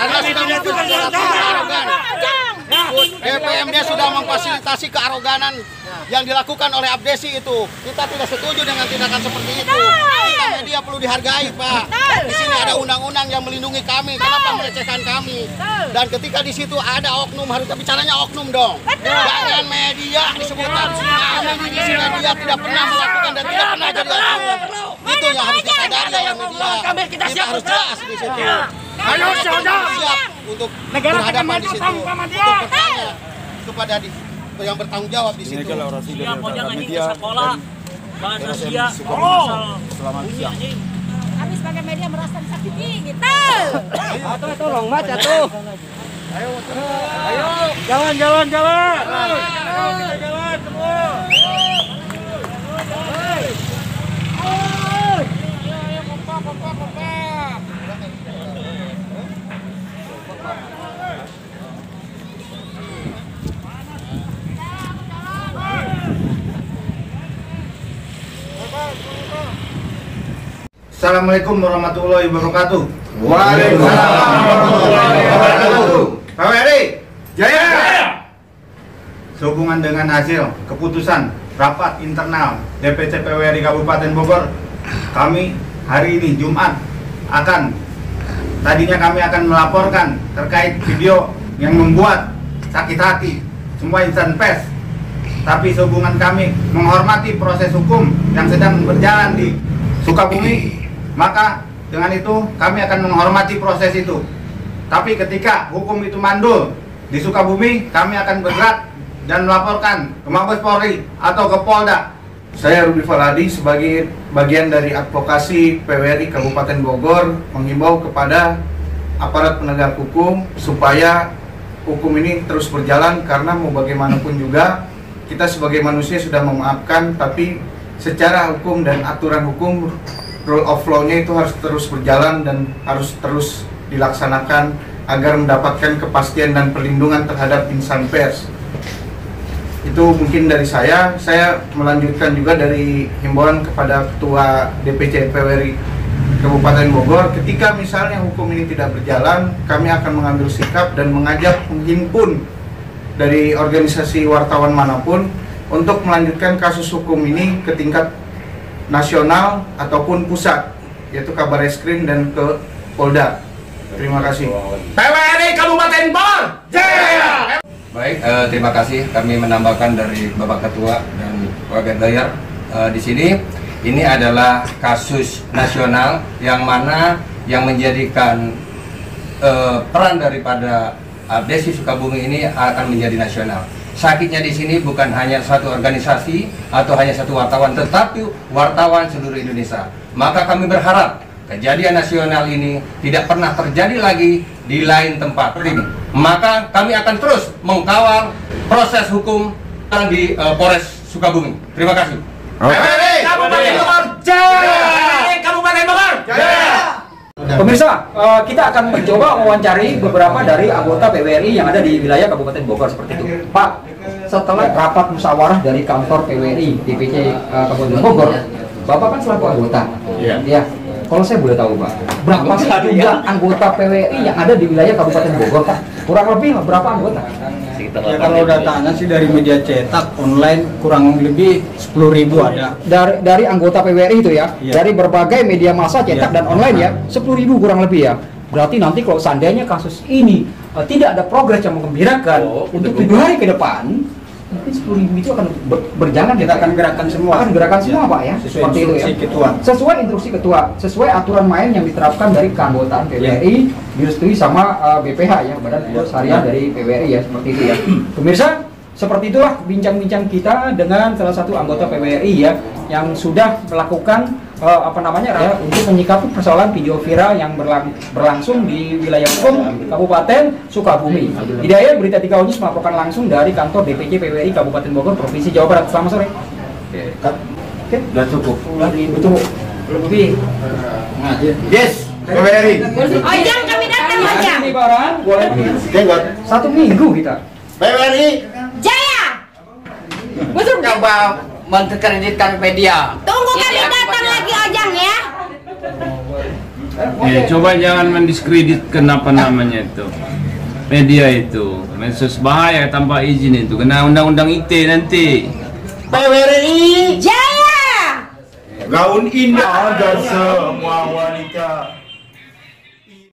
Karena sudah memfasilitasi kearogan. DPMD sudah memfasilitasi kearoganan yang dilakukan oleh Abdesi itu. Kita tidak setuju dengan tindakan seperti itu. Kita media perlu dihargai, Pak. Di sini ada undang-undang yang melindungi kami. Kenapa melecehkan kami? Dan ketika di situ ada oknum, harusnya bicaranya oknum dong. Jangan media disebutkan. Kami di sini media tidak pernah melakukan dan tidak pernah jadi oknum. Itu yang harus disadari oleh media. Kita harus jelas di situ. Ayo siap untuk berhadapan di situ, untuk bertanya kepada yang bertanggung jawab di situ. Siap, jangan ini sekolah bahasa Sia. Selamat siang. Kami sebagai media merasa disakiti gitu. Tolong Mas atuh. Ayo. Jalan. Kita jalan semua. Assalamualaikum warahmatullahi wabarakatuh. Waalaikumsalam warahmatullahi wabarakatuh. Pak Weri, Jaya. Sehubungan dengan hasil keputusan rapat internal DPC PWRI Kabupaten Bogor, kami hari ini Jumat tadinya kami akan melaporkan terkait video yang membuat sakit hati semua insan pers. Tapi sehubungan kami menghormati proses hukum yang sedang berjalan di Sukabumi, maka dengan itu kami akan menghormati proses itu. Tapi ketika hukum itu mandul di Sukabumi, kami akan bergerak dan melaporkan ke Mabes Polri atau ke Polda. Saya Ruby Faladi sebagai bagian dari advokasi PWRI Kabupaten Bogor menghimbau kepada aparat penegak hukum supaya hukum ini terus berjalan, karena mau bagaimanapun juga kita sebagai manusia sudah memaafkan, tapi secara hukum dan aturan hukum, rule of law-nya itu harus terus berjalan dan harus terus dilaksanakan agar mendapatkan kepastian dan perlindungan terhadap insan pers. Itu mungkin dari saya melanjutkan juga dari himbauan kepada Ketua DPC PWRI Kabupaten Bogor, ketika misalnya hukum ini tidak berjalan, kami akan mengambil sikap dan mengajak menghimpun dari organisasi wartawan manapun untuk melanjutkan kasus hukum ini ke tingkat nasional ataupun pusat, yaitu Kabar Eskrim dan ke Polda. Terima kasih. PWRI Kabupaten Bogor, jaya! Baik, terima kasih. Kami menambahkan dari Bapak Ketua dan Wakil Dayer di sini. Ini adalah kasus nasional yang mana yang menjadikan peran daripada Abdesi Sukabumi ini akan menjadi nasional. Sakitnya di sini bukan hanya satu organisasi atau hanya satu wartawan, tetapi wartawan seluruh Indonesia. Maka kami berharap kejadian nasional ini tidak pernah terjadi lagi di lain tempat. Maka kami akan terus mengkawal proses hukum di Polres Sukabumi. Terima kasih. Kabupaten Bogor, jaya! Kabupaten Bogor, jaya! Pemirsa, kita akan mencoba mewawancari beberapa dari anggota PWRI yang ada di wilayah Kabupaten Bogor seperti itu. Pak, setelah rapat musyawarah dari kantor PWRI DPC Kabupaten Bogor, Bapak kan selaku anggota. Iya. Ya. Kalau saya boleh tahu, Pak, berapa sih jumlah anggota PWRI yang ada di wilayah Kabupaten Bogor, Pak? Kurang lebih berapa anggota? Ya, kalau datanya sih dari media cetak, online kurang lebih 10.000 ada. Dari anggota PWRI itu ya, Iya. dari berbagai media massa cetak Iya. dan online ya, 10.000 kurang lebih ya. Berarti nanti kalau seandainya kasus ini tidak ada progres yang menggembirakan untuk 7 hari ke depan, mungkin 10.000 itu akan berjalan. Kita akan gerakan semua. Akan gerakan semua, Pak ya. Sesuai Seperti itu ya. instruksi ketua. Sesuai instruksi ketua, sesuai aturan main yang diterapkan dari keanggotaan PWRI, direstui sama BPH ya, Badan Pengurus Harian dari PWRI ya, seperti itu ya. Pemirsa, seperti itulah bincang-bincang kita dengan salah satu anggota PWRI ya, yang sudah melakukan untuk menyikapi persoalan video viral yang berlangsung di wilayah hukum Kabupaten Sukabumi. Hidayat Berita 3 News melaporkan langsung dari kantor DPC PWRI Kabupaten Bogor Provinsi Jawa Barat. Selamat sore. Oke, Sudah cukup. betul. Lebih. Yes, PWRI. Ojang kami datang Ojang. Ini barang boleh Jenggot. 1 minggu kita. PWRI. Jaya. Betul. Coba menterkreditkan media. Tunggu kami datang lagi Ojang ya. Coba jangan mendiskreditkan apa namanya itu media itu, medsos bahaya tanpa izin itu, kena undang-undang ITE nanti. PWRI Jaya. Gaun indah agar semua wanita